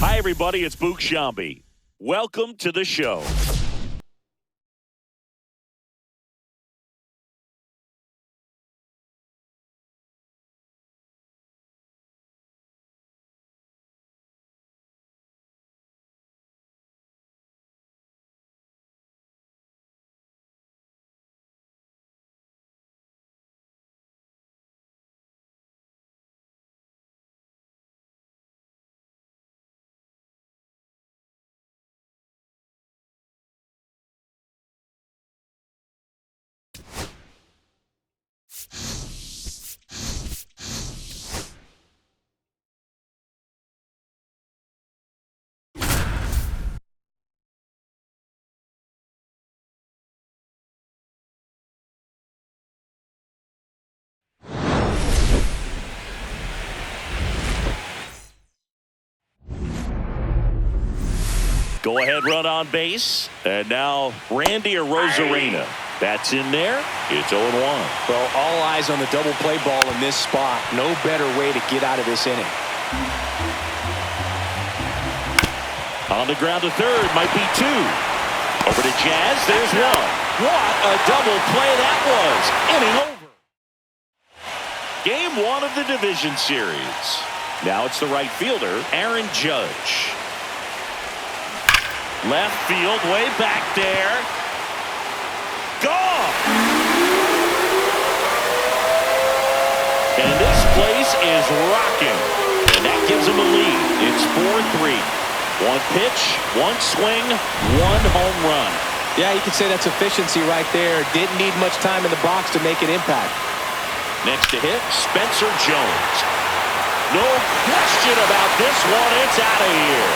Hi, everybody. It's Boog Sciambi. Welcome to the show. Go ahead, run on base. And now Randy Arozarena. That's in there. It's 0-1. Well, all eyes on the double play ball in this spot. No better way to get out of this inning. On the ground to third. Might be two. Over to Jazz. There's one. What a double play that was. Inning over. Game one of the division series. Now it's the right fielder, Aaron Judge. Left field, way back there. Gone! And this place is rocking. And that gives him a lead. It's 4-3. One pitch, one swing, one home run. Yeah, you could say that's efficiency right there. Didn't need much time in the box to make an impact. Next to hit, Spencer Jones. No question about this one. It's out of here.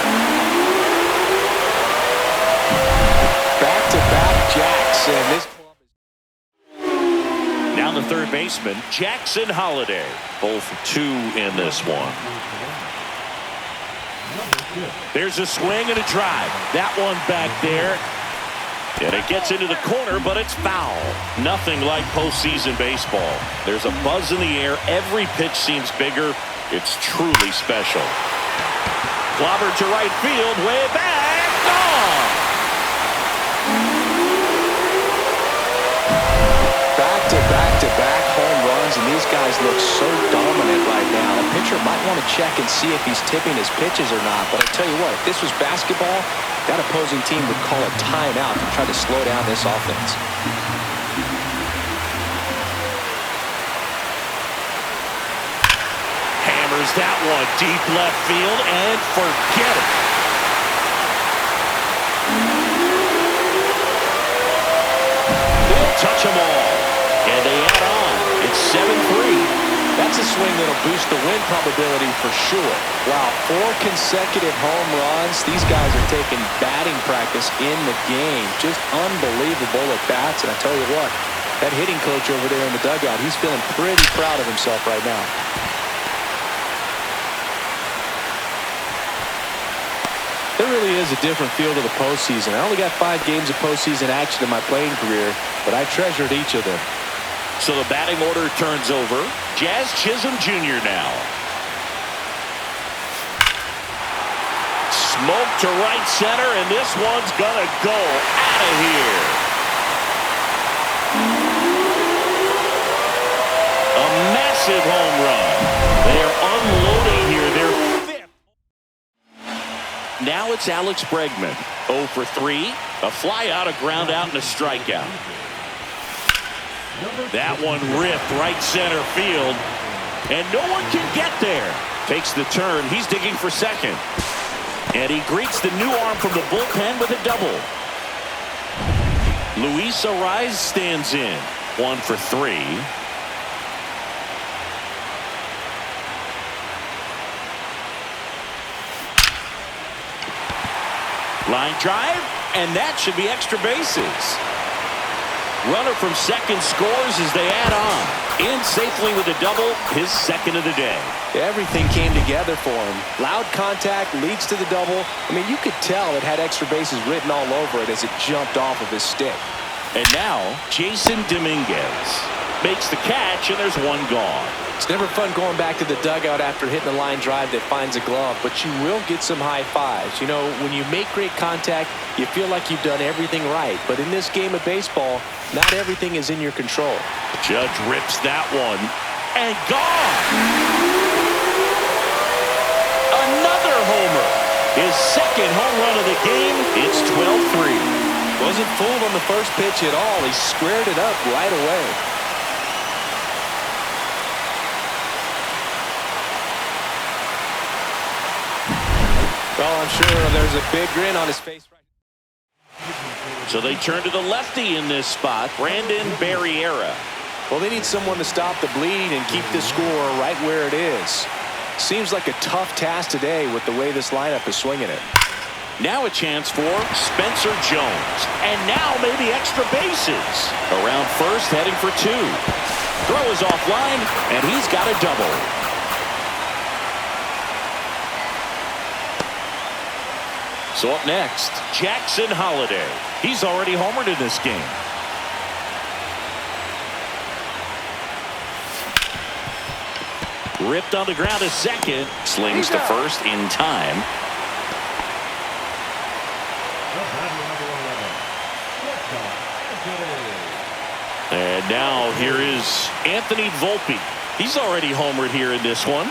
Back-to-back jacks, and this club is... Now the third baseman, Jackson Holliday. 0 for 2 in this one. There's a swing and a drive. That one back there. And it gets into the corner, but it's foul. Nothing like postseason baseball. There's a buzz in the air. Every pitch seems bigger. It's truly special. Clobbered to right field, way back. Gone! Back-to-back home runs, and these guys look so dominant right now. A pitcher might want to check and see if he's tipping his pitches or not. But I tell you what, if this was basketball, that opposing team would call a timeout to try to slow down this offense. Hammers that one deep left field, and forget it. They'll touch them all. And they add on. It's 7-3. That's a swing that'll boost the win probability for sure. Wow, 4 consecutive home runs. These guys are taking batting practice in the game. Just unbelievable at bats. And I tell you what, that hitting coach over there in the dugout, he's feeling pretty proud of himself right now. There really is a different feel to the postseason. I only got 5 games of postseason action in my playing career, but I treasured each of them. So the batting order turns over. Jazz Chisholm Jr. now. Smoke to right center, and this one's gonna go out of here. A massive home run. They're unloading here. They're fifth. Now it's Alex Bregman. 0 for 3. A fly out, a ground out, and a strikeout. That one ripped right center field, and no one can get there. Takes the turn. He's digging for second. And he greets the new arm from the bullpen with a double. Luis Arraez stands in. 1 for 3. Line drive, and that should be extra bases. Runner from second scores as they add on. In safely with a double, his second of the day. Everything came together for him. Loud contact leads to the double. I mean, you could tell it had extra bases written all over it as it jumped off of his stick. And now, Jason Dominguez. makes the catch, and there's one gone. It's never fun going back to the dugout after hitting a line drive that finds a glove, but you will get some high fives. You know, when you make great contact, you feel like you've done everything right. But in this game of baseball, not everything is in your control. Judge rips that one, and gone! Another homer! His second home run of the game. It's 12-3. Wasn't fooled on the first pitch at all. He squared it up right away. Well, I'm sure there's a big grin on his face right now. So they turn to the lefty in this spot, Brandon Barriera. Well, they need someone to stop the bleeding and keep the score right where it is. Seems like a tough task today with the way this lineup is swinging it. Now a chance for Spencer Jones. And now maybe extra bases. Around first, heading for two. Throw is offline, and he's got a double. So up next, Jackson Holliday. He's already homered in this game. Ripped on the ground to second. Slings to first in time. And now here is Anthony Volpe. He's already homered here in this one.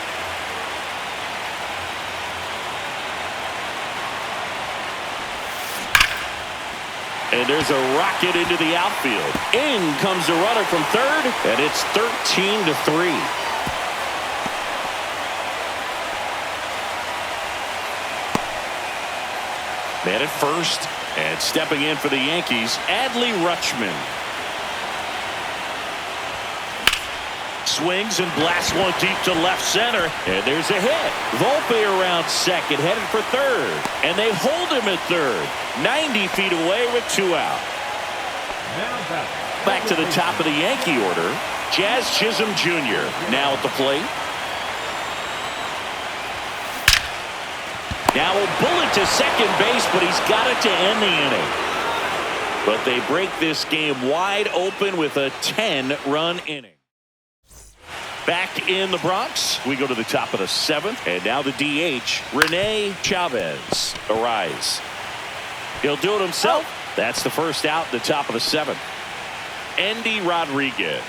And there's a rocket into the outfield. In comes the runner from third, and it's 13-3. Man at first, and stepping in for the Yankees, Adley Rutschman. Swings and blasts one deep to left center, and there's a hit. Volpe around second, headed for third, and they hold him at third. 90 feet away with two out. Back to the top of the Yankee order, Jazz Chisholm Jr. now at the plate. Now a bullet to second base, but he's got it to end the inning. But they break this game wide open with a 10-run inning. Back in the Bronx, we go to the top of the seventh, and now the DH, Rene Chavez, arise. He'll do it himself. That's the first out at the top of the seventh. Endy Rodriguez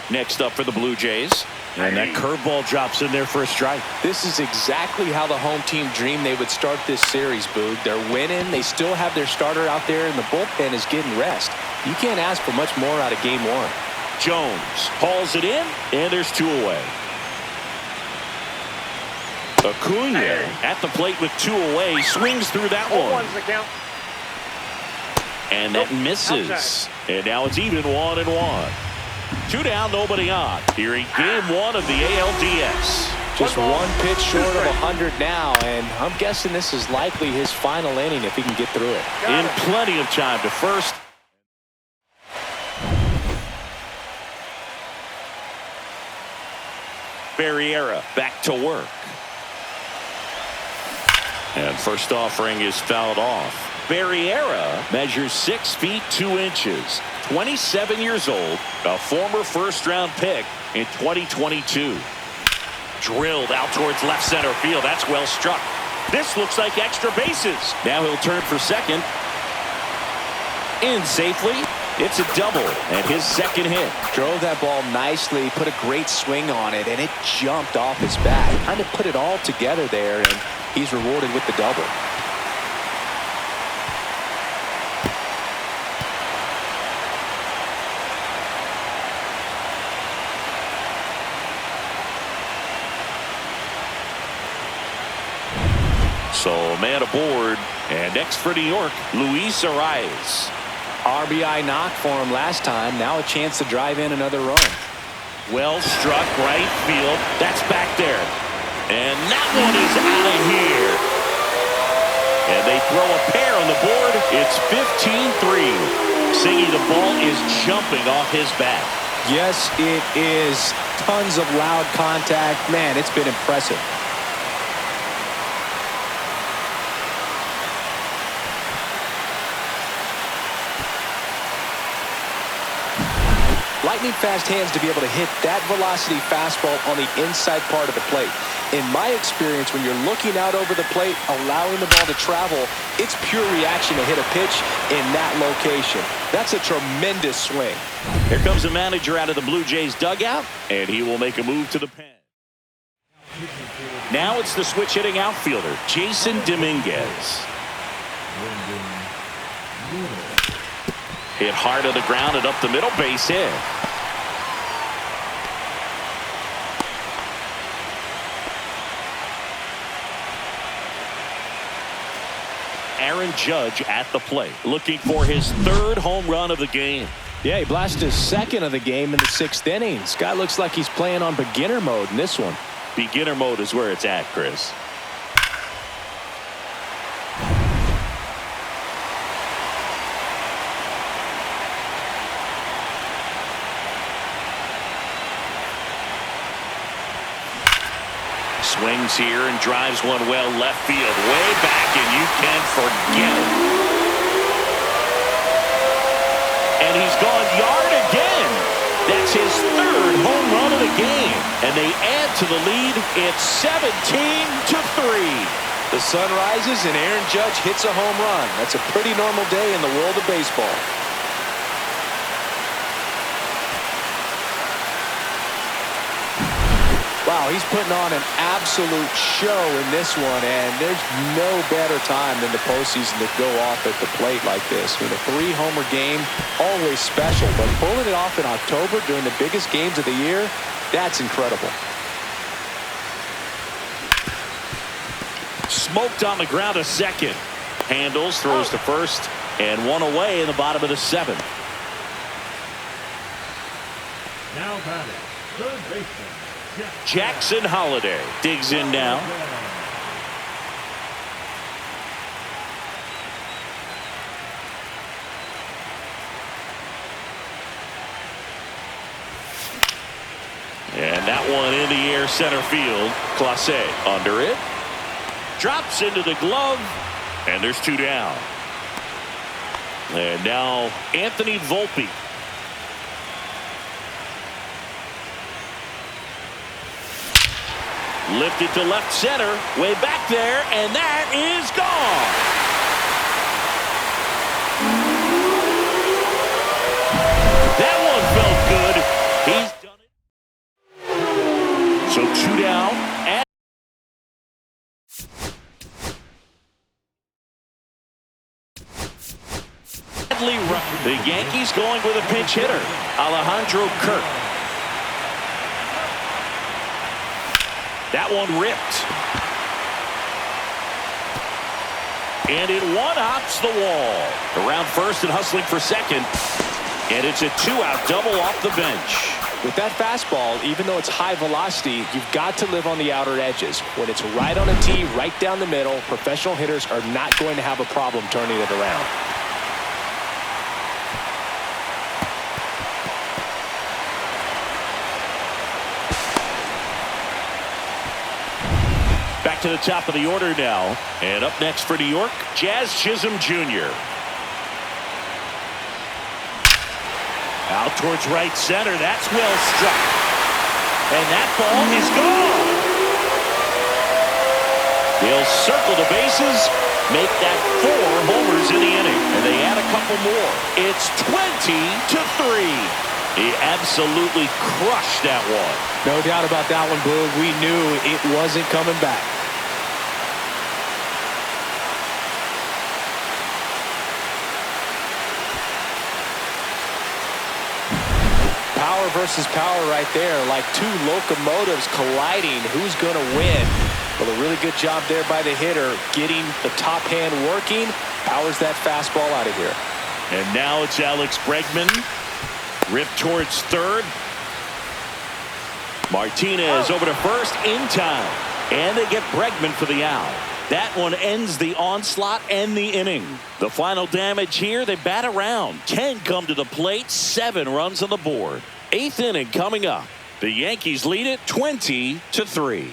next up for the Blue Jays. And that curveball drops in there for a strike. This is exactly how the home team dreamed they would start this series, Boog. They're winning. They still have their starter out there, and the bullpen is getting rest. You can't ask for much more out of game one. Jones hauls it in, and there's two away. Acuna at the plate with two away, swings through that one. And that misses. And now it's even 1-1. Two down, nobody on. Here in game one of the ALDS. Just one pitch short of 100 now, and I'm guessing this is likely his final inning if he can get through it. In plenty of time to first. Barriera back to work. And first offering is fouled off. Barriera measures 6 feet 2 inches, 27 years old, a former first-round pick in 2022. Drilled out towards left center field. That's well struck. This looks like extra bases. Now he'll turn for second. In safely. It's a double and his second hit. Drove that ball nicely, put a great swing on it, and it jumped off his bat. Kind of put it all together there, and he's rewarded with the double. So man aboard, and next for New York, Luis Arias. RBI knock for him last time. Now a chance to drive in another run. Well struck right field. That's back there. And that one is out of here. And they throw a pair on the board. It's 15-3. Singy, the ball is jumping off his bat. Yes, it is. Tons of loud contact. Man, it's been impressive. lightning fast hands to be able to hit that velocity fastball on the inside part of the plate. In my experience, when you're looking out over the plate, allowing the ball to travel, it's pure reaction to hit a pitch in that location. That's a tremendous swing. Here comes the manager out of the Blue Jays dugout, and he will make a move to the pen. Now it's the switch hitting outfielder, Jason Dominguez. Hit hard on the ground and up the middle, base hit. Aaron Judge at the plate, looking for his third home run of the game. Yeah, he blasted his second of the game in the 6th inning. This guy looks like he's playing on beginner mode in this one. Beginner mode is where it's at, Chris. Swings here and drives one well left field, way back, and you can't forget it. And he's gone yard again. That's his third home run of the game. And they add to the lead. It's 17-3. The sun rises and Aaron Judge hits a home run. That's a pretty normal day in the world of baseball. Wow, he's putting on an absolute show in this one, and there's no better time than the postseason to go off at the plate like this. I mean, a 3-homer game, always special, but pulling it off in October during the biggest games of the year, that's incredible. Smoked on the ground to second. Handles, throws to first, and one away in the bottom of the 7th. Now batting, third baseman Jackson Holliday digs in now. And that one in the air center field. Clase under it. Drops into the glove. And there's 2 down. And now Anthony Volpe. Lifted to left center, way back there, and that is gone. That one felt good. He's done it. So 2 down. The Yankees going with a pinch hitter, Alejandro Kirk. That one ripped. And it one-hops the wall. Around first and hustling for second. And it's a 2-out double off the bench. With that fastball, even though it's high velocity, you've got to live on the outer edges. When it's right on a tee, right down the middle, professional hitters are not going to have a problem turning it around. Back to the top of the order now. And up next for New York, Jazz Chisholm Jr. Out towards right center. That's well struck. And that ball is gone. They'll circle the bases, make that 4 homers in the inning. And they add a couple more. It's 20-3. He absolutely crushed that one. No doubt about that one, Boog. We knew it wasn't coming back. Power versus power right there, like 2 locomotives colliding. Who's going to win? Well, a really good job there by the hitter, getting the top hand working. Powers that fastball out of here. And now it's Alex Bregman. Ripped towards third. Martinez over to first in time. And they get Bregman for the out. That one ends the onslaught and the inning. The final damage here, they bat around. 10 come to the plate, 7 runs on the board. 8th inning coming up. The Yankees lead it 20-3.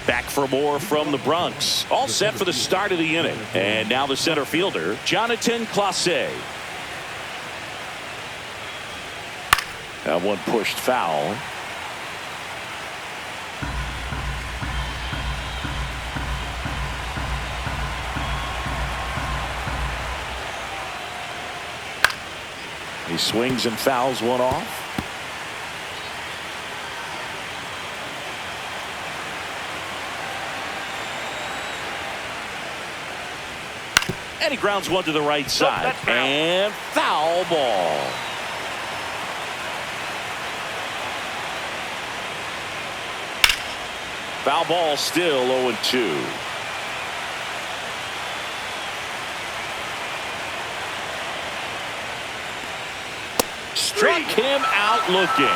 Back for more from the Bronx. All set for the start of the inning. And now the center fielder, Jonathan Clase. That one pushed foul. He swings and fouls one off. And he grounds one to the right side. And foul ball. Foul ball, still 0-2. Struck him out looking.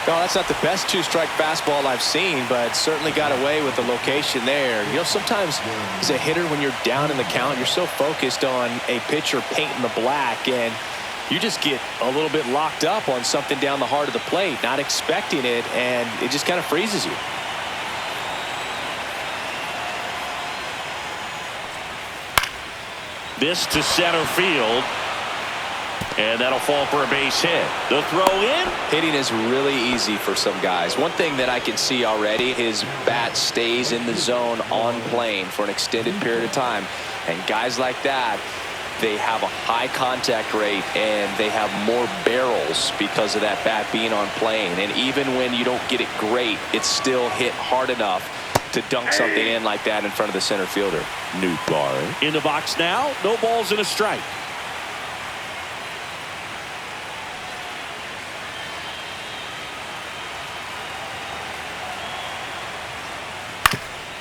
No, that's not the best two-strike fastball I've seen, but certainly got away with the location there. You know, sometimes as a hitter, when you're down in the count, you're so focused on a pitcher painting the black, and you just get a little bit locked up on something down the heart of the plate, not expecting it, and it just kind of freezes you. This to center field. And that'll fall for a base hit. The throw in. Hitting is really easy for some guys. One thing that I can see already, his bat stays in the zone on plane for an extended period of time. And guys like that, they have a high contact rate and they have more barrels because of that bat being on plane. And even when you don't get it great, it's still hit hard enough to dunk something in like that in front of the center fielder. Newtbar in the box now. No balls and a strike.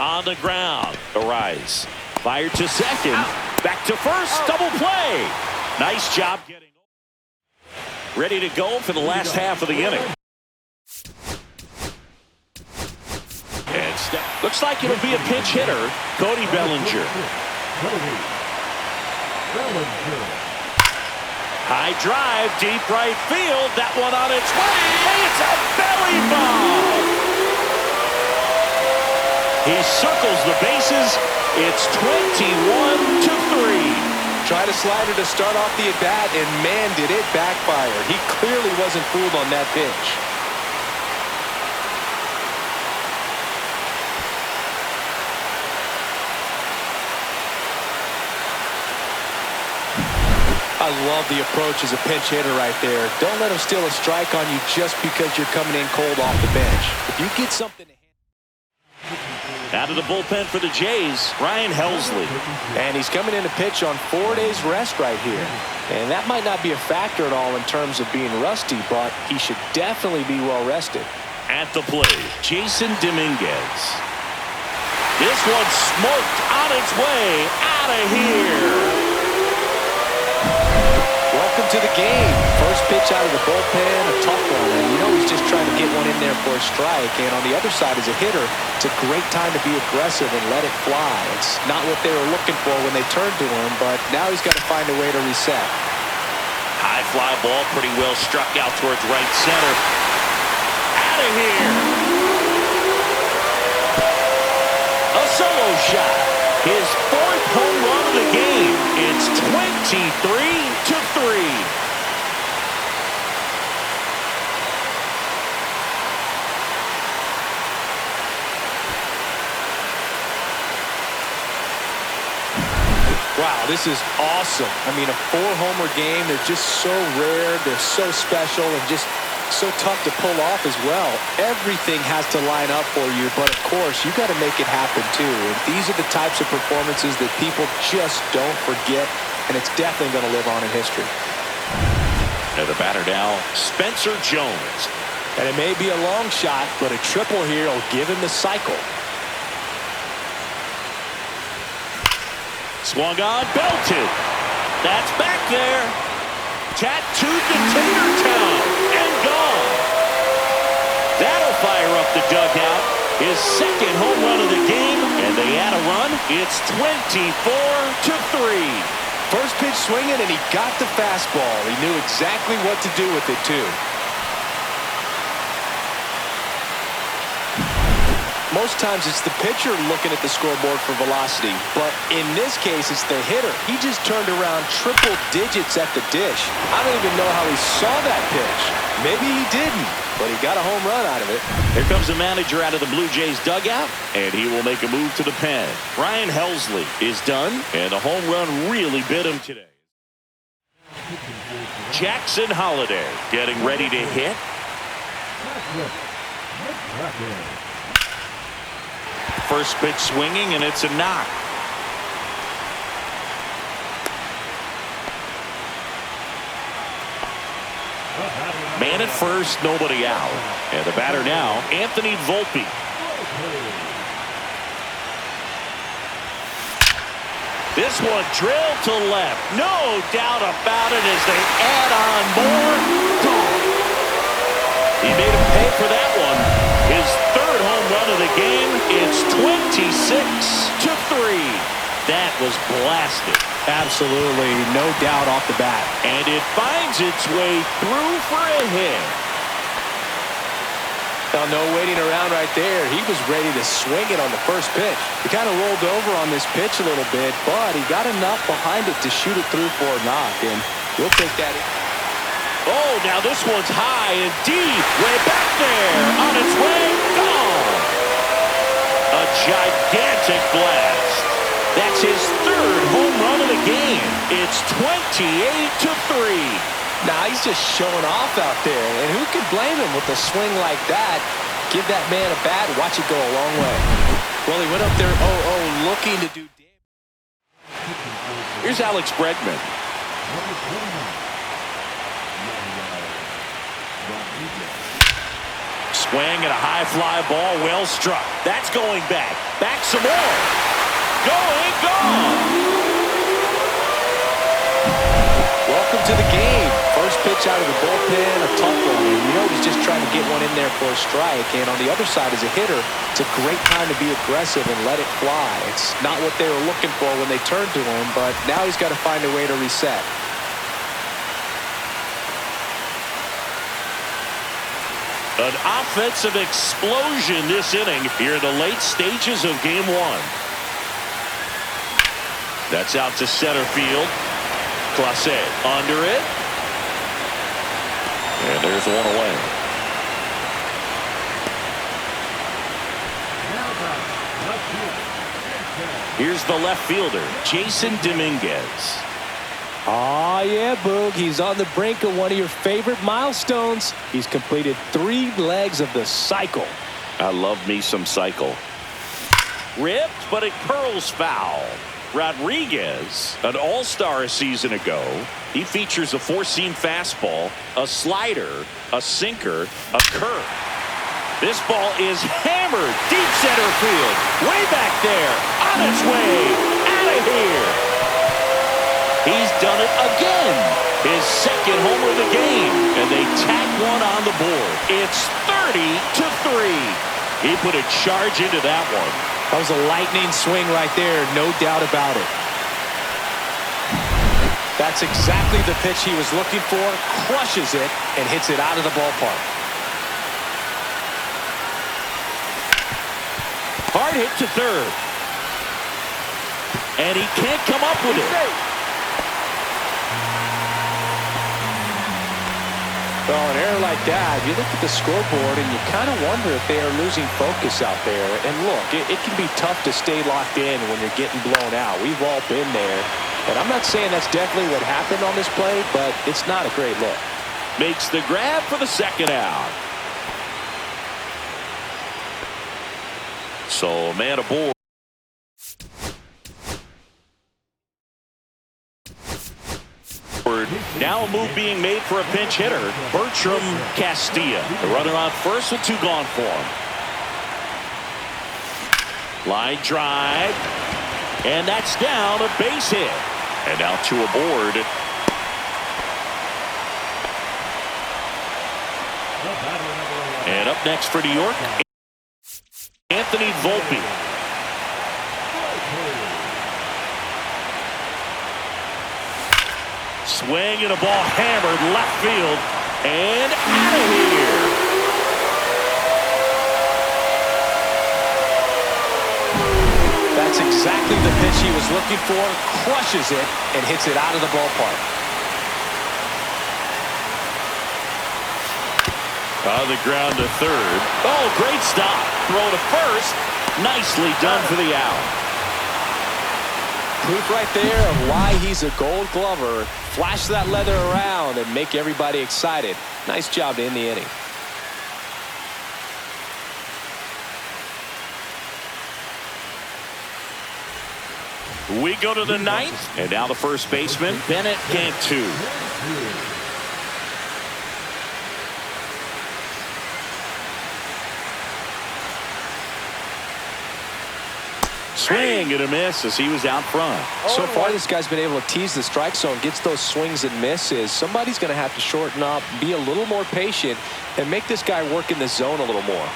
On the ground. Arise. Fired to second. Back to first. Double play. Nice job getting ready to go for the last half of the inning. And looks like it'll be a pinch hitter. Cody Bellinger. High drive. Deep right field. That one on its way. It's a belly ball. He circles the bases. It's 21-3. Tried to slide it to start off the at-bat, and man, did it backfire. He clearly wasn't fooled on that pitch. I love the approach as a pinch hitter right there. Don't let him steal a strike on you just because you're coming in cold off the bench. If you get something to out of the bullpen for the Jays, Ryan Helsley. And he's coming in to pitch on 4 days rest right here. And that might not be a factor at all in terms of being rusty, but he should definitely be well rested. At the plate, Jason Dominguez. This one smoked on its way out of here. Welcome to the game. First pitch out of the bullpen, a tough one. And you know he's just trying to get one in there for a strike. And on the other side, as a hitter, it's a great time to be aggressive and let it fly. It's not what they were looking for when they turned to him, but now he's got to find a way to reset. High fly ball, pretty well struck out towards right center. Out of here. A solo shot. His fourth home run of the game. It's 23-3. Wow, this is awesome. I mean, a 4-homer game, they're just so rare, they're so special, and just so tough to pull off as well. Everything has to line up for you, but of course, you got to make it happen too. And these are the types of performances that people just don't forget, and it's definitely going to live on in history. And the batter now, Spencer Jones. And it may be a long shot, but a triple here will give him the cycle. Swung on, belted. That's back there. Tattooed to Tater Town and gone. That'll fire up the dugout. His second home run of the game, and they add a run. It's 24-3. First pitch swinging, and he got the fastball. He knew exactly what to do with it, too. Most times it's the pitcher looking at the scoreboard for velocity, but in this case it's the hitter. He just turned around triple digits at the dish. I don't even know how he saw that pitch. Maybe he didn't, but he got a home run out of it. Here comes the manager out of the Blue Jays dugout, and he will make a move to the pen. Brian Helsley is done, and the home run really bit him today. Jackson Holliday getting ready to hit. First pitch swinging, and it's a knock. Man at first, nobody out. And the batter now, Anthony Volpe. This one drilled to left. No doubt about it as they add on more. Gone. He made him pay for that one. His third home run of the game. It's 26-3. That was blasted. Absolutely, no doubt off the bat. And it finds its way through for a hit. Well, no waiting around right there. He was ready to swing it on the first pitch. He kind of rolled over on this pitch a little bit, but he got enough behind it to shoot it through for a knock, and we'll take that. Oh, now this one's high and deep. Way back there. On its way. Gone. A gigantic blast. That's his third home run of the game. It's 28-3. Nah, he's just showing off out there, and who could blame him with a swing like that? Give that man a bat, watch it go a long way. Well, he went up there, looking to do damage. Here's Alex Bregman. Swing and a high fly ball, well struck. That's going back. Back some more. Going, gone. Welcome to the game. First pitch out of the bullpen, a tough one. And you know he's just trying to get one in there for a strike. And on the other side, as a hitter, it's a great time to be aggressive and let it fly. It's not what they were looking for when they turned to him, but now he's got to find a way to reset. An offensive explosion this inning here in the late stages of game one. That's out to center field. Clase under it. And there's one away. Here's the left fielder, Jason Dominguez. Oh, yeah, Boog. He's on the brink of one of your favorite milestones. He's completed 3 legs of the cycle. I love me some cycle. Ripped, but it curls foul. Rodriguez, an all-star a season ago. He features a 4-seam fastball, a slider, a sinker, a curve. This ball is hammered deep center field. Way back there. On its way. Out of here. He's done it again. His second homer of the game. And they tack one on the board. It's 30-3. He put a charge into that one. That was a lightning swing right there, no doubt about it. That's exactly the pitch he was looking for, crushes it, and hits it out of the ballpark. Hard hit to third. And he can't come up with it. Well, an error like that, you look at the scoreboard and you kind of wonder if they are losing focus out there. And look, it can be tough to stay locked in when you're getting blown out. We've all been there. And I'm not saying that's definitely what happened on this play, but it's not a great look. Makes the grab for the second out. So, man aboard. Now a move being made for a pinch hitter, Bertram Castilla. The runner on first with 2 gone for him. Line drive. And that's down, a base hit. And now 2 aboard. And up next for New York, Anthony Volpe. Swing and a ball hammered left field and out of here. Exactly the pitch he was looking for, crushes it, and hits it out of the ballpark. On the ground to third. Oh, great stop. Throw to first. Nicely done for the out. Proof right there of why he's a Gold Glover. Flash that leather around and make everybody excited. Nice job to end the inning. We go to the ninth, and now the first baseman, Bennett Cantu. Swing and a miss as he was out front. So far, this guy's been able to tease the strike zone, gets those swings and misses. Somebody's going to have to shorten up, be a little more patient, and make this guy work in the zone a little more.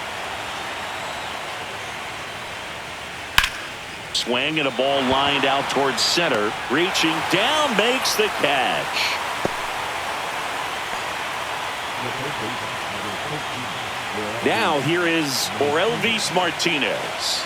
Swing and a ball lined out towards center. Reaching down, makes the catch. Now here is Orelvis Martinez.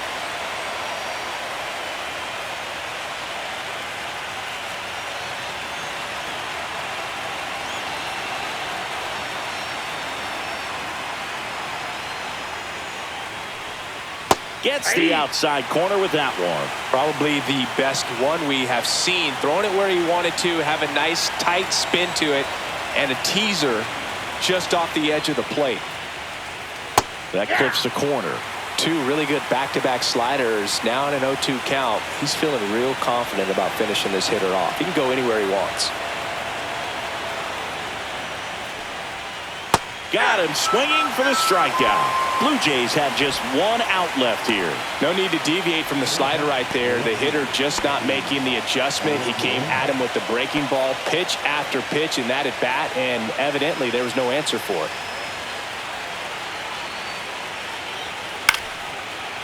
Gets the outside corner with that one. Probably the best one we have seen. Throwing it where he wanted to, have a nice tight spin to it, and a teaser just off the edge of the plate. That clips the corner. Two really good back-to-back sliders. Now in an 0-2 count. He's feeling real confident about finishing this hitter off. He can go anywhere he wants. Got him swinging for the strikeout. Blue Jays have just one out left here. No need to deviate from the slider right there. The hitter just not making the adjustment. He came at him with the breaking ball, pitch after pitch in that at bat, and evidently there was no answer for it.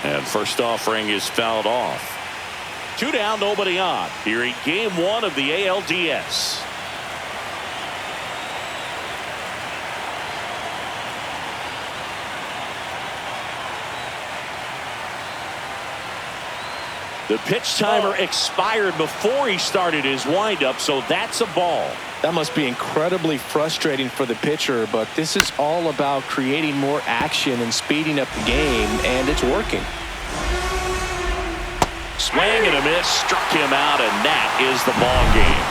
And first offering is fouled off. 2 down, nobody on. Here in game 1 of the ALDS. The pitch timer expired before he started his windup, so that's a ball. That must be incredibly frustrating for the pitcher, but this is all about creating more action and speeding up the game, and it's working. Swing and a miss, struck him out, and that is the ball game.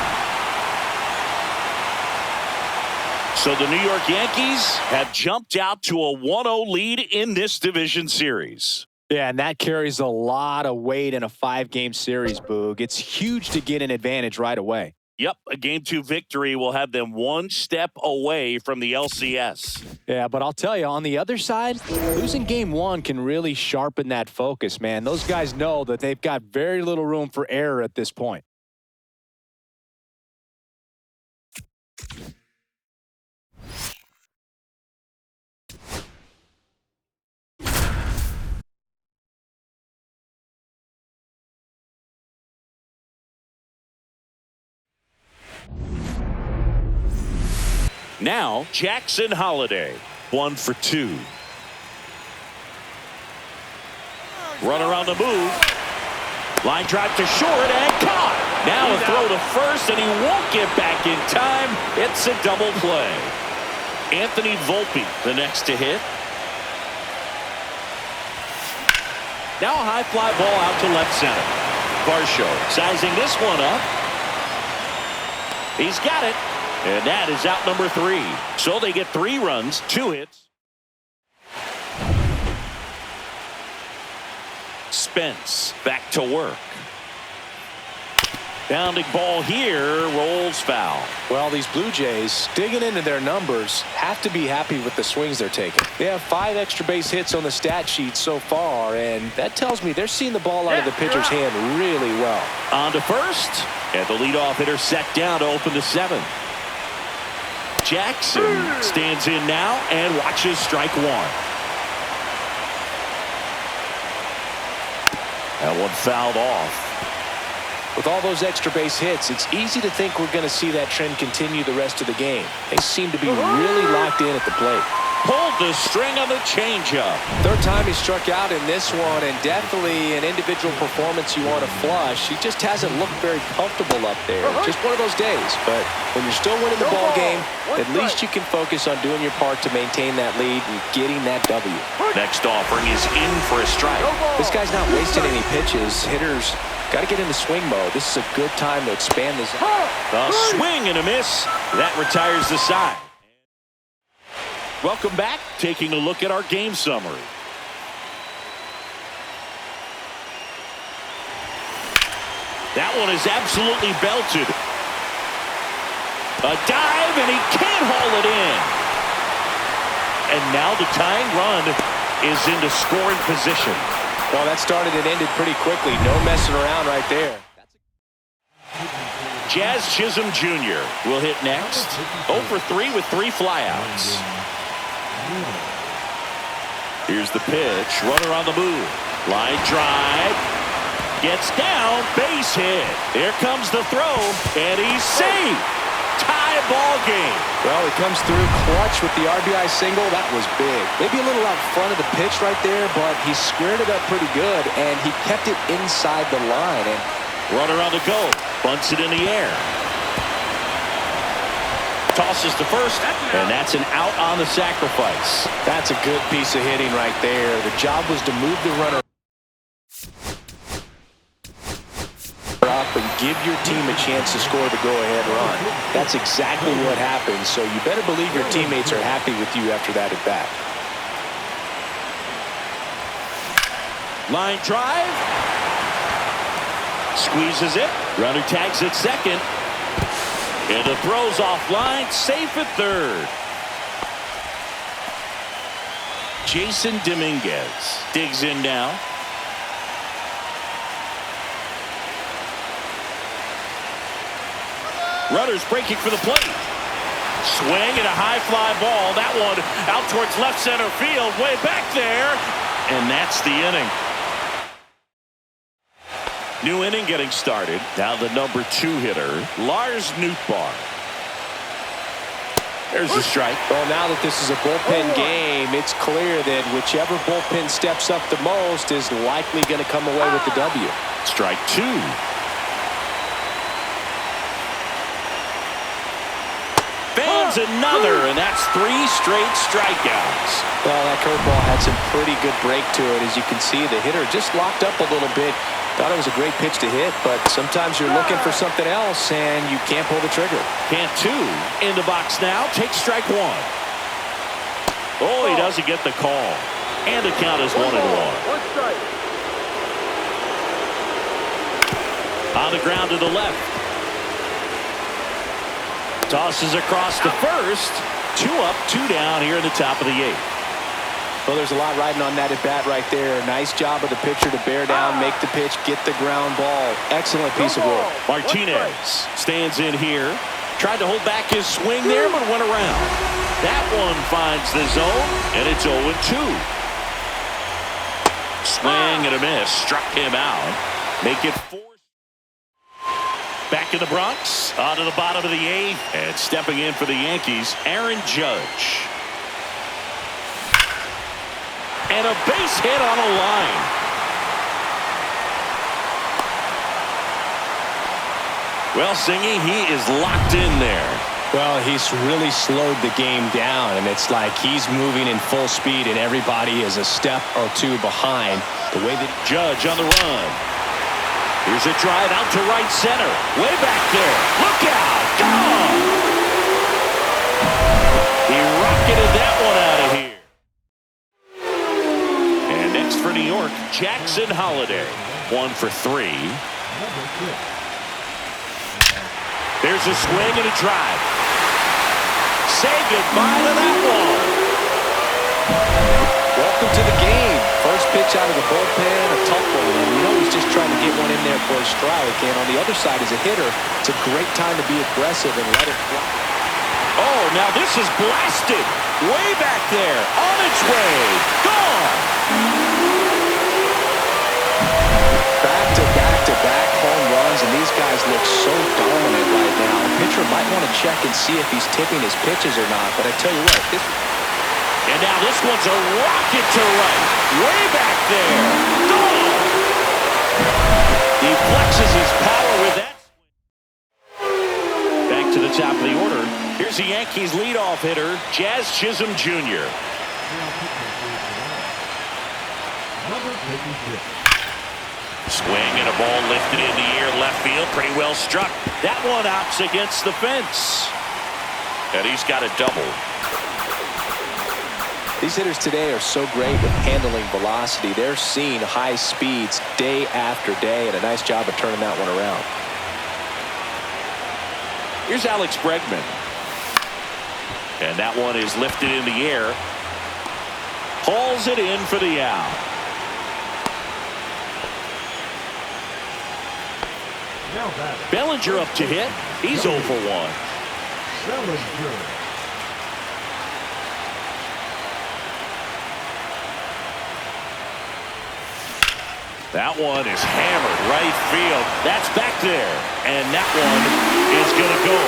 So the New York Yankees have jumped out to a 1-0 lead in this division series. Yeah, and that carries a lot of weight in a 5-game series, Boog. It's huge to get an advantage right away. Yep, a Game 2 victory will have them one step away from the LCS. Yeah, but I'll tell you, on the other side, losing Game 1 can really sharpen that focus, man. Those guys know that they've got very little room for error at this point. Now, Jackson Holiday, 1 for 2. Runner on the move. Line drive to short and caught. Now a throw to first, and he won't get back in time. It's a double play. Anthony Volpe, the next to hit. Now a high fly ball out to left center. Varsho sizing this one up. He's got it. And that is out number 3. So they get 3 runs, 2 hits. Spence back to work. Bounding ball here, rolls foul. Well, these Blue Jays, digging into their numbers, have to be happy with the swings they're taking. They have 5 extra base hits on the stat sheet so far, and that tells me they're seeing the ball out of the pitcher's hand really well. On to first, and the leadoff hitter set down to open the 7th. Jackson stands in now and watches strike 1. That one fouled off. With all those extra base hits, it's easy to think we're going to see that trend continue the rest of the game. They seem to be really locked in at the plate. pulled the string on the changeup. Third time he struck out in this one, and definitely an individual performance you want to flush. He just hasn't looked very comfortable up there. Just one of those days. But when you're still winning the ball game, at least you can focus on doing your part to maintain that lead and getting that W. Next offering is in for a strike. This guy's not wasting any pitches. Hitters got to get in the swing mode. This is a good time to expand this. A swing and a miss. That retires the side. Welcome back. Taking a look at our game summary. That one is absolutely belted. A dive, and he can't haul it in. And now the tying run is into scoring position. Well, that started and ended pretty quickly. No messing around right there. Jazz Chisholm Jr. will hit next. 0 for 3 with 3 flyouts. Here's the pitch. Runner on the move. Line drive. Gets down. Base hit. Here comes the throw. And he's safe. Tie ball game. Well, he comes through clutch with the RBI single. That was big. Maybe a little out front of the pitch right there, but he squared it up pretty good, and he kept it inside the line. And runner on the go. Bunts it in the air. Tosses to first, and that's an out on the sacrifice. That's a good piece of hitting right there. The job was to move the runner up and give your team a chance to score the go-ahead run. That's exactly what happened, so you better believe your teammates are happy with you after that at bat. Line drive. Squeezes it. Runner tags at second. And the throw's offline. Safe at third. Jason Dominguez digs in now. Runners breaking for the plate. Swing and a high fly ball. That one out towards left center field. Way back there. And that's the inning. New inning getting started. Now the number 2 hitter, Lars Nootbaar. There's a strike. Well, now that this is a bullpen game, it's clear that whichever bullpen steps up the most is likely going to come away with the W. Strike 2. Fans another, and that's 3 straight strikeouts. Well, that curveball had some pretty good break to it. As you can see, the hitter just locked up a little bit. Thought it was a great pitch to hit, but sometimes you're looking for something else, and you can't pull the trigger. Can't 2 in the box now. Take strike 1. Oh, he doesn't get the call. And the count is 1-1. On the ground to the left. Tosses across to first. 2 up, 2 down here in the top of the 8th. Well, there's a lot riding on that at bat right there. Nice job of the pitcher to bear down, make the pitch, get the ground ball. Excellent piece of work. Martinez stands in here. Tried to hold back his swing there, but went around. That one finds the zone, and it's 0-2. Swing and a miss. Struck him out. Make it 4. Back in the Bronx. On to the bottom of the 8th. And stepping in for the Yankees, Aaron Judge. And a base hit on a line. Well, Singy, he is locked in there. Well, he's really slowed the game down, and it's like he's moving in full speed, and everybody is a step or 2 behind. The way that Judge on the run. Here's a drive out to right center. Way back there. Look out. Gone. He rocketed that one out of here. And next for New York, Jackson Holliday. 1 for 3. There's a swing and a drive. Say goodbye to that one. Welcome to the game. First pitch out of the bullpen, a tough one. And you know he's just trying to get one in there for a strike. And on the other side, as a hitter, it's a great time to be aggressive and let it fly. Oh, now this is blasted. Way back there. On its way. Gone. Back-to-back home runs, and these guys look so dominant right now. The pitcher might want to check and see if he's tipping his pitches or not. But I tell you what, And now this one's a rocket to right. Way back there. Gone! He flexes his power with that. Back to the top of the order. Here's the Yankees leadoff hitter, Jazz Chisholm Jr. Number 56. Swing and a ball lifted in the air, left field, pretty well struck. That one outs against the fence. And he's got a double. These hitters today are so great with handling velocity. They're seeing high speeds day after day, and a nice job of turning that one around. Here's Alex Bregman. And that one is lifted in the air. Hauls it in for the out. Now batting. Bellinger up to hit. He's 0 for 1. Bellinger. That one is hammered right field. That's back there. And that one is going to go.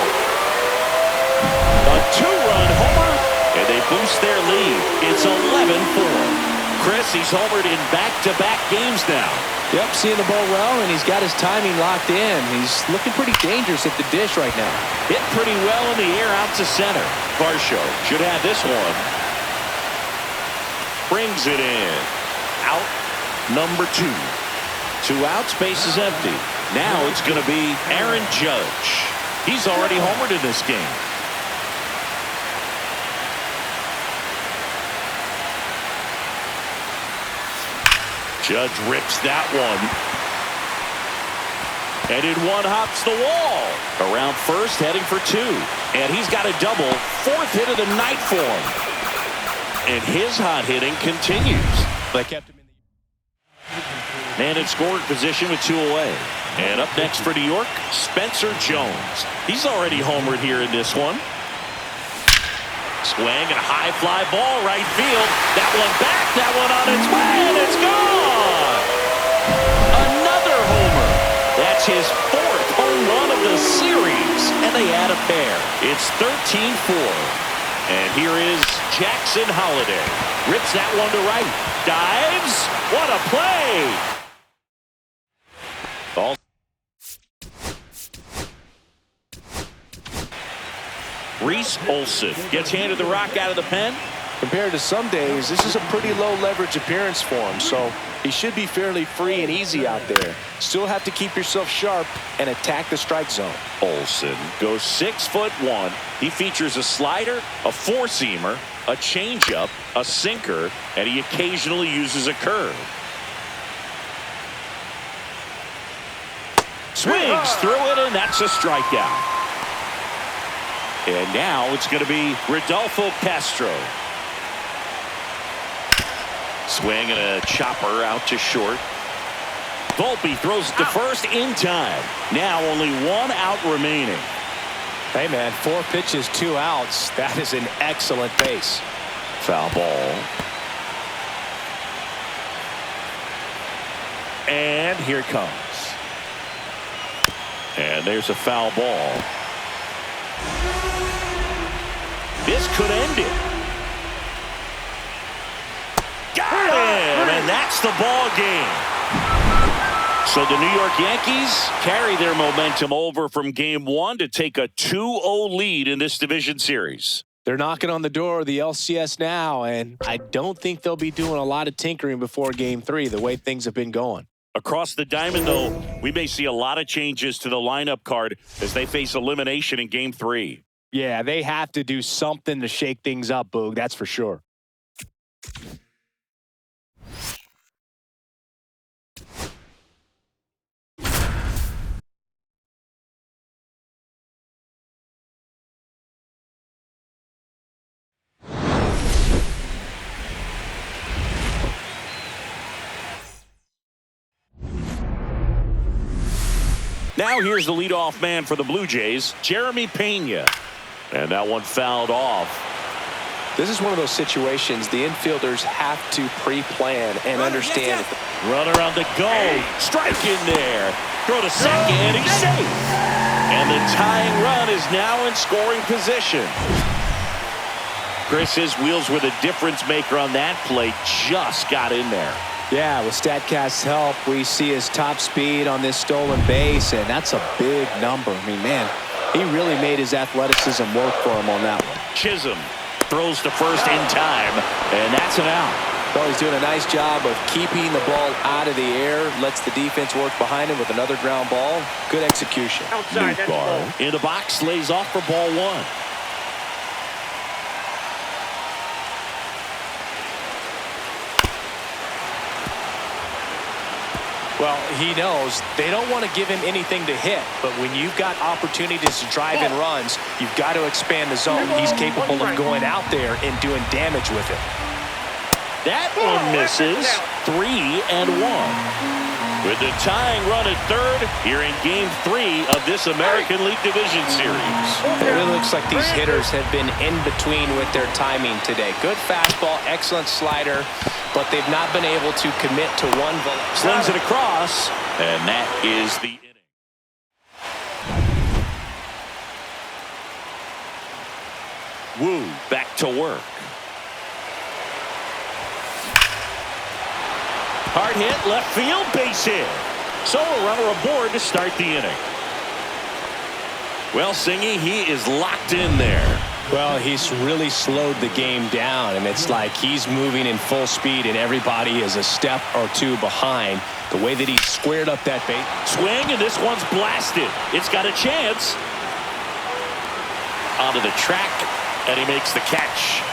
A 2-run homer. And they boost their lead. It's 11-4. Chris, he's homered in back-to-back games now. Yep, seeing the ball well, and he's got his timing locked in. He's looking pretty dangerous at the dish right now. Hit pretty well in the air out to center. Varsho should have this one. Brings it in. Out number 2. 2 outs, base is empty. Now it's going to be Aaron Judge. He's already homered in this game. Judge rips that one. And in one hops the wall. Around first, heading for 2. And he's got a double. 4th hit of the night for him. And his hot hitting continues. They kept him in the Man in scoring position with 2 away. And up next for New York, Spencer Jones. He's already homered here in this one. Swing and a high fly ball right field. That one back, that one on its way, and it's gone! Another homer. That's his 4th home run of the series, and they add a pair. It's 13-4. And here is Jackson Holliday. Rips that one to right. Dives. What a play! Ball. Reese Olson gets handed the rock out of the pen. Compared to some days, this is a pretty low leverage appearance for him, so he should be fairly free and easy out there. Still have to keep yourself sharp and attack the strike zone. Olson goes 6'1". He features a slider, a 4-seamer, a changeup, a sinker, and he occasionally uses a curve. Swings through it, and that's a strikeout. And now it's going to be Rodolfo Castro. Swing and a chopper out to short. Volpe throws it to first in time. Now only 1 out remaining. Hey, man, 4 pitches, 2 outs. That is an excellent pace. Foul ball. And here it comes. And there's a foul ball. This could end it. Got him! And that's the ball game. So the New York Yankees carry their momentum over from game 1 to take a 2-0 lead in this division series. They're knocking on the door of the LCS now, and I don't think they'll be doing a lot of tinkering before game 3, the way things have been going. Across the diamond, though, we may see a lot of changes to the lineup card as they face elimination in game 3. Yeah, they have to do something to shake things up, Boog, that's for sure. Now here's the leadoff man for the Blue Jays, Jeremy Pena. And that one fouled off. This is one of those situations the infielders have to pre-plan and understand. Runner on the go. Strike in there. Throw to second. He's safe. And the tying run is now in scoring position. Chris, his wheels were the difference maker on that play. Just got in there. Yeah, with StatCast's help, we see his top speed on this stolen base, and that's a big number. I mean, man, he really made his athleticism work for him on that one. Chisholm throws to first in time, and that's an out. Well, he's doing a nice job of keeping the ball out of the air, lets the defense work behind him with another ground ball. Good execution. Newbar in the box, lays off for ball one. Well, he knows they don't want to give him anything to hit, but when you've got opportunities to drive in runs, you've got to expand the zone. He's capable of going out there and doing damage with it. That one misses. 3-1. With the tying run at third here in Game 3 of this American League Division Series. It really looks like these hitters have been in between with their timing today. Good fastball, excellent slider, but they've not been able to commit to one velocity. Slings it across, and that is the inning. Wu back to work. Hard hit, left field, base hit. So a runner aboard to start the inning. Well, Singy, he is locked in there. Well, he's really slowed the game down, and it's like he's moving in full speed, and everybody is a step or two behind. The way that he squared up that base. Swing, and this one's blasted. It's got a chance. Onto the track, and he makes the catch.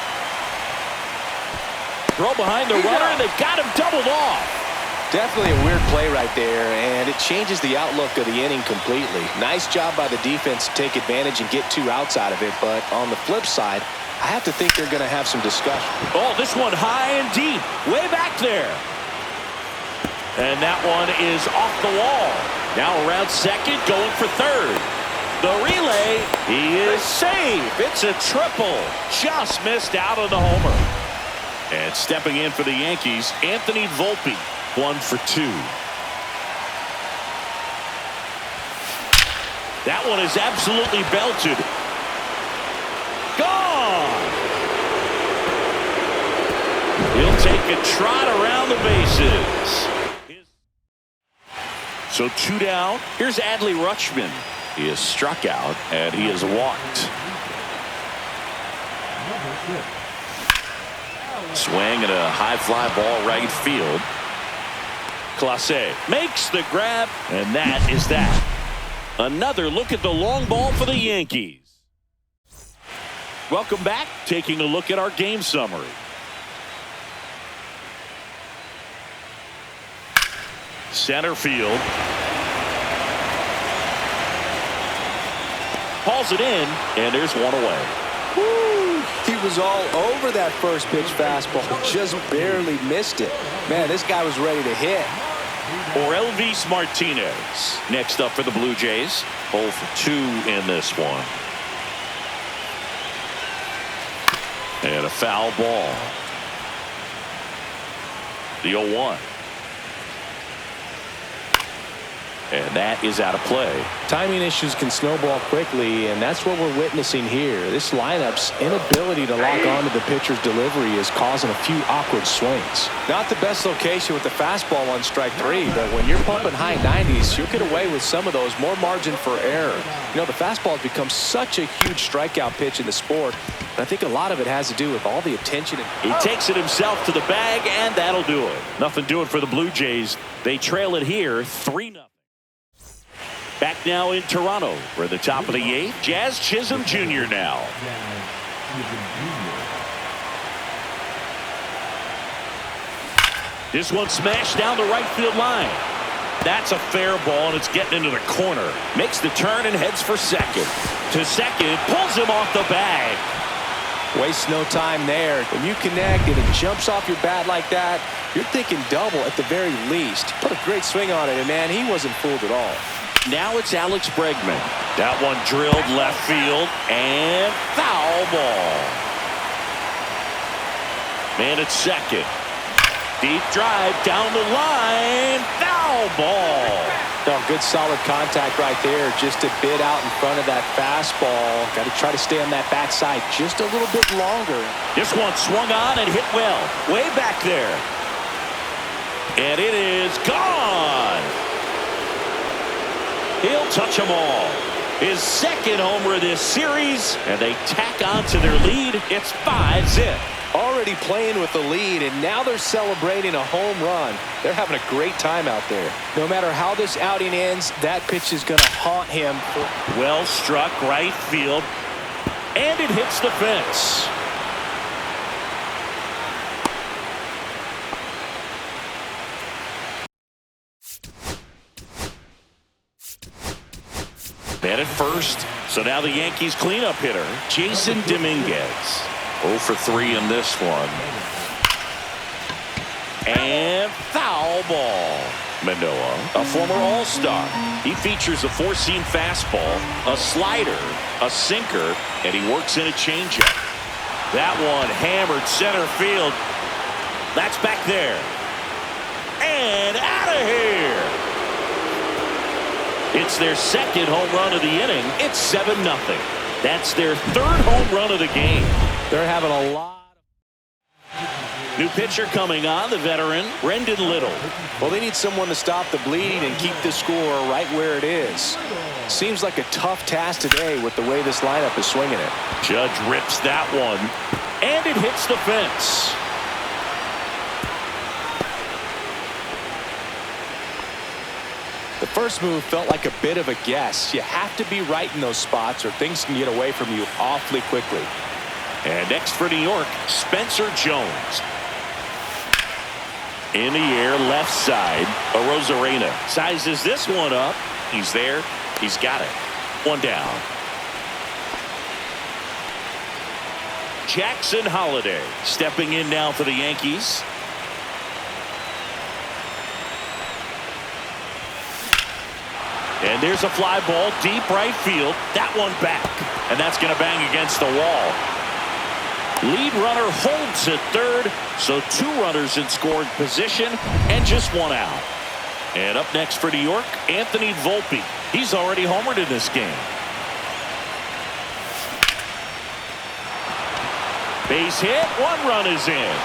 Throw behind the runner, and they've got him doubled off. Definitely a weird play right there, and it changes the outlook of the inning completely. Nice job by the defense to take advantage and get 2 outs out of it, but on the flip side, I have to think they're going to have some discussion. Oh, this one high and deep, way back there. And that one is off the wall. Now around second, going for third. The relay, he is safe. It's a triple. Just missed out on the homer. And stepping in for the Yankees, Anthony Volpe, 1 for 2. That one is absolutely belted. Gone! He'll take a trot around the bases. So 2 down. Here's Adley Rutschman. He is struck out, and he is walked. Swing and a high fly ball right field. Clase makes the grab, and that is that. Another look at the long ball for the Yankees. Welcome back. Taking a look at our game summary. Center field. Hauls it in, and there's one away. Woo! He was all over that first pitch fastball, just barely missed it. Man, this guy was ready to hit. Or Elvis Martinez next up for the Blue Jays. 0 for 2 in this one. And a foul ball. The 0-1. And that is out of play. Timing issues can snowball quickly, and that's what we're witnessing here. This lineup's inability to lock onto the pitcher's delivery is causing a few awkward swings. Not the best location with the fastball on strike 3, but when you're pumping high 90s, you'll get away with some of those, more margin for error. You know, the fastball has become such a huge strikeout pitch in the sport, and I think a lot of it has to do with all the attention. He takes it himself to the bag, and that'll do it. Nothing doing for the Blue Jays. They trail it here 3-0. Back now in Toronto. We're at the top of the 8th. Jazz Chisholm Jr. now. This one smashed down the right field line. That's a fair ball, and it's getting into the corner. Makes the turn and heads for second. To second, pulls him off the bag. Wastes no time there. When you connect and it jumps off your bat like that, you're thinking double at the very least. Put a great swing on it, and man, he wasn't fooled at all. Now it's Alex Bregman. That one drilled left field and foul ball. Man at second. Deep drive down the line. Foul ball. A good solid contact right there. Just a bit out in front of that fastball. Got to try to stay on that backside just a little bit longer. This one swung on and hit well. Way back there. And it is gone. He'll touch them all. His second homer of this series, and they tack on to their lead. It's 5-zip. Already playing with the lead, and now they're celebrating a home run. They're having a great time out there. No matter how this outing ends, that pitch is going to haunt him. Well struck right field, and it hits the fence. Man at first, so now the Yankees cleanup hitter, Jason Dominguez. 0 for 3 in this one. And foul ball. Manoah, a former All-Star. He features a four-seam fastball, a slider, a sinker, and he works in a changeup. That one hammered center field. That's back there. And out of here. It's their second home run of the inning. It's 7-0. That's their third home run of the game. They're having a lot. New pitcher coming on, the veteran, Brendan Little. Well, they need someone to stop the bleeding and keep the score right where it is. Seems like a tough task today with the way this lineup is swinging it. Judge rips that one, and it hits the fence. The first move felt like a bit of a guess. You have to be right in those spots or things can get away from you awfully quickly. And next for New York, Spencer Jones. In the air, left side, Arozarena sizes this one up. He's there. He's got it. One down. Jackson Holiday stepping in now for the Yankees. And there's a fly ball deep right field. That one back. And that's going to bang against the wall. Lead runner holds at third. So 2 runners in scoring position and just 1 out. And up next for New York, Anthony Volpe. He's already homered in this game. Base hit. 1 run is in.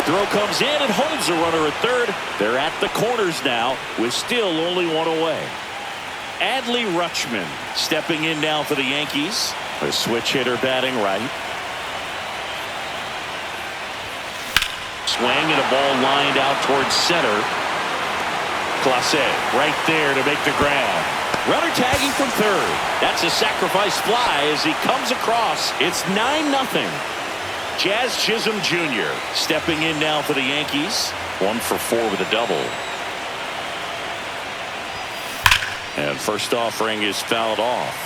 Throw comes in and holds a runner at third. They're at the corners now with still only 1 away. Adley Rutschman stepping in now for the Yankees. A switch hitter batting right. Swing and a ball lined out towards center. Clase right there to make the grab. Runner tagging from third. That's a sacrifice fly as he comes across. It's 9-0. Jazz Chisholm Jr. stepping in now for the Yankees. 1 for 4 with a double. And first offering is fouled off.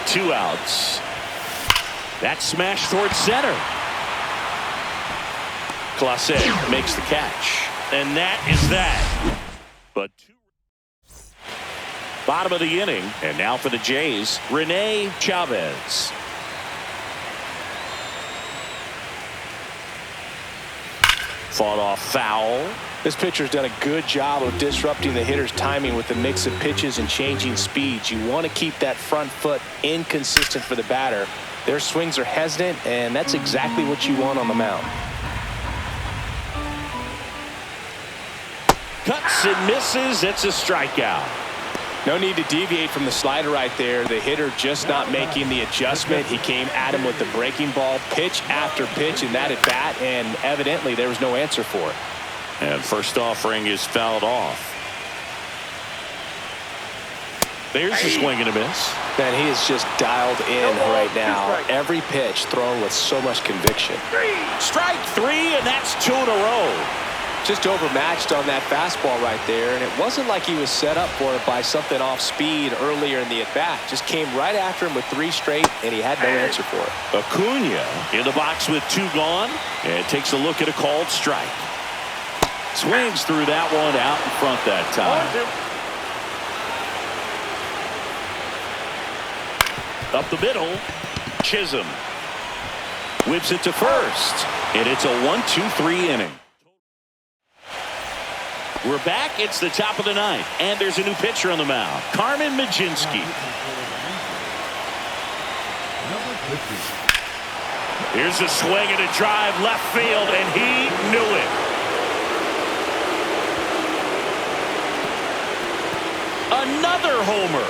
Two outs. That smash towards center. Clase makes the catch. And that is that. But bottom of the inning. And now for the Jays, Rene Chavez. Fought off foul. This pitcher's done a good job of disrupting the hitter's timing with the mix of pitches and changing speeds. You want to keep that front foot inconsistent for the batter. Their swings are hesitant, and that's exactly what you want on the mound. Cuts and misses. It's a strikeout. No need to deviate from the slider right there. The hitter just not making the adjustment. He came at him with the breaking ball, pitch after pitch in that at bat, and evidently there was no answer for it. And first offering is fouled off. There's a swing and a miss. Man, he is just dialed in right now. Every pitch thrown with so much conviction. Strike 3, and that's 2 in a row. Just overmatched on that fastball right there, and it wasn't like he was set up for it by something off speed earlier in the at-bat. Just came right after him with 3 straight, and he had no answer for it. Acuna in the box with 2 gone, and takes a look at a called strike. Swings through that one out in front that time. Up the middle, Chisholm. Whips it to first. And it's a 1-2-3 inning. We're back. It's the top of the ninth. And there's a new pitcher on the mound. Carmen Majinski. Number 50. Here's a swing and a drive left field, and he knew it. Another homer.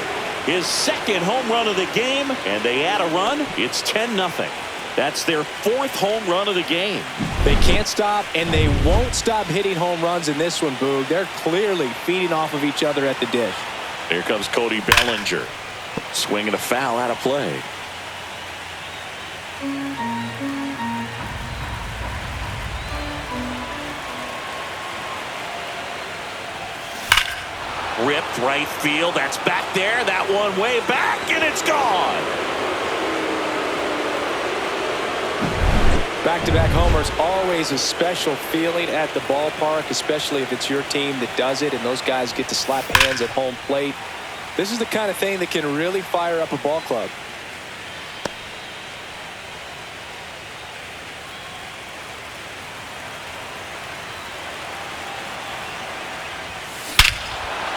His second home run of the game, and they add a run. It's 10-0. That's their fourth home run of the game. They can't stop, and they won't stop hitting home runs in this one, Boog. They're clearly feeding off of each other at the dish. Here comes Cody Bellinger. Swinging a foul out of play. Ripped right field. That's back there. That one way back, and it's gone. Back-to-back homers, always a special feeling at the ballpark, especially if it's your team that does it and those guys get to slap hands at home plate. This is the kind of thing that can really fire up a ball club.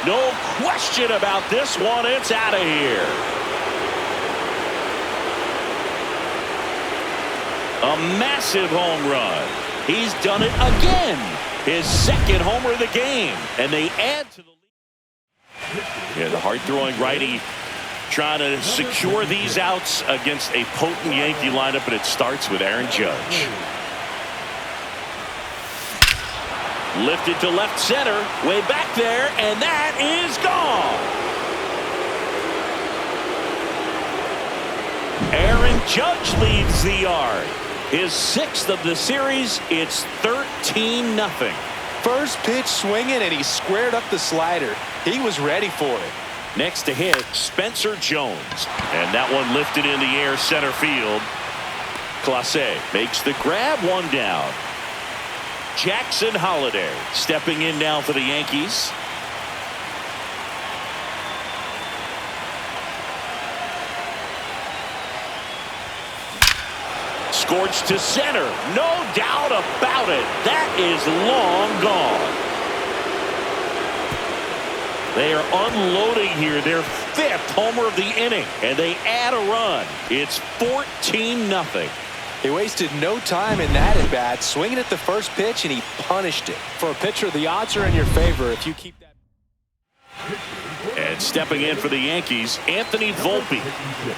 No question about this one. It's out of here. A massive home run. He's done it again. His second homer of the game. And they add to the lead. Yeah, the hard-throwing righty trying to secure these outs against a potent Yankee lineup, and it starts with Aaron Judge. Lifted to left center, way back there, and that is gone. Aaron Judge leads the yard. His sixth of the series. It's 13-0. First pitch swinging, and he squared up the slider. He was ready for it. Next to hit, Spencer Jones. And that one lifted in the air center field. Clase makes the grab, one down. Jackson Holliday stepping in now for the Yankees. Scorched to center. No doubt about it. That is long gone. They are unloading here. Their fifth homer of the inning. And they add a run. It's 14-0. He wasted no time in that at bat, swinging at the first pitch, and he punished it. For a pitcher, the odds are in your favor if you keep that. And stepping in for the Yankees, Anthony Volpe.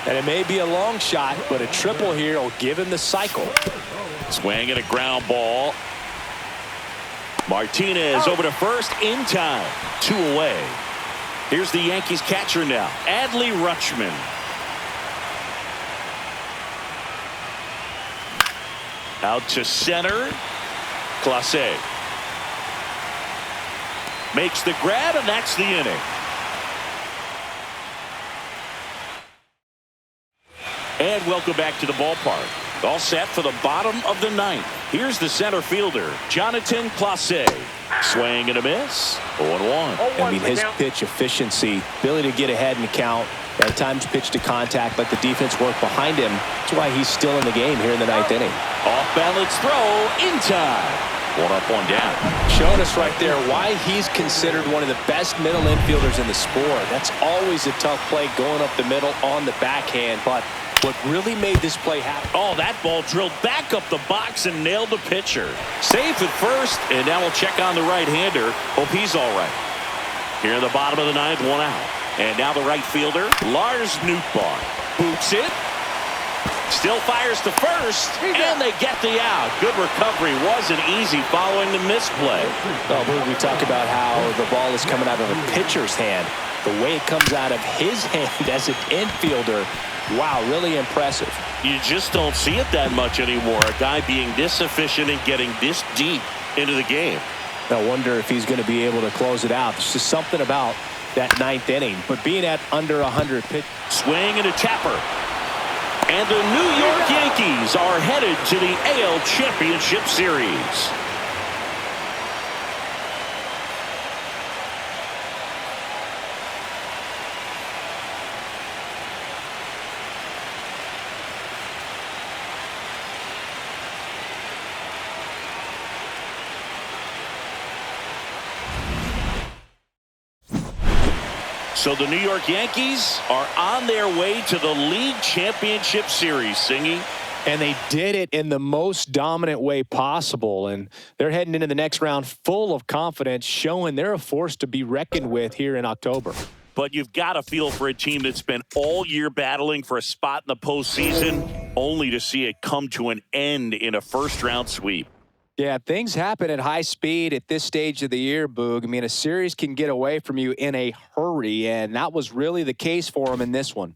And it may be a long shot, but a triple here will give him the cycle. Swing and a ground ball. Martinez over to first in time. 2 away. Here's the Yankees catcher now, Adley Rutschman. Out to center. Clase makes the grab, and that's the inning. And welcome back to the ballpark. All set for the bottom of the ninth. Here's the center fielder, Jonathan Clase. Swing and a miss. 0-1. I mean, his pitch efficiency, ability to get ahead in the count, at times pitch to contact, let the defense work behind him. That's why he's still in the game here in the ninth inning. Off balance throw in time. 1 up, 1 down. Showing us right there why he's considered one of the best middle infielders in the sport. That's always a tough play going up the middle on the backhand, but what really made this play happen. Oh, that ball drilled back up the box and nailed the pitcher. Safe at first, and now we'll check on the right-hander. Hope he's all right. Here in the bottom of the ninth, 1 out. And now the right fielder, Lars Nootbaar. Boots it. Still fires to first, and they get the out. Good recovery. Wasn't easy following the misplay. We talk about how the ball is coming out of a pitcher's hand. The way it comes out of his hand as an infielder, wow, really impressive. You just don't see it that much anymore. A guy being this efficient and getting this deep into the game. I wonder if he's going to be able to close it out. There's just something about that ninth inning. But being at under 100 pitch. Swing and a tapper. And the New York Yankees are headed to the AL Championship Series. So the New York Yankees are on their way to the League Championship Series, Singy. And they did it in the most dominant way possible. And they're heading into the next round full of confidence, showing they're a force to be reckoned with here in October. But you've got to feel for a team that's been all year battling for a spot in the postseason, only to see it come to an end in a first-round sweep. Yeah, things happen at high speed at this stage of the year, Boog. I mean, a series can get away from you in a hurry, and that was really the case for them in this one.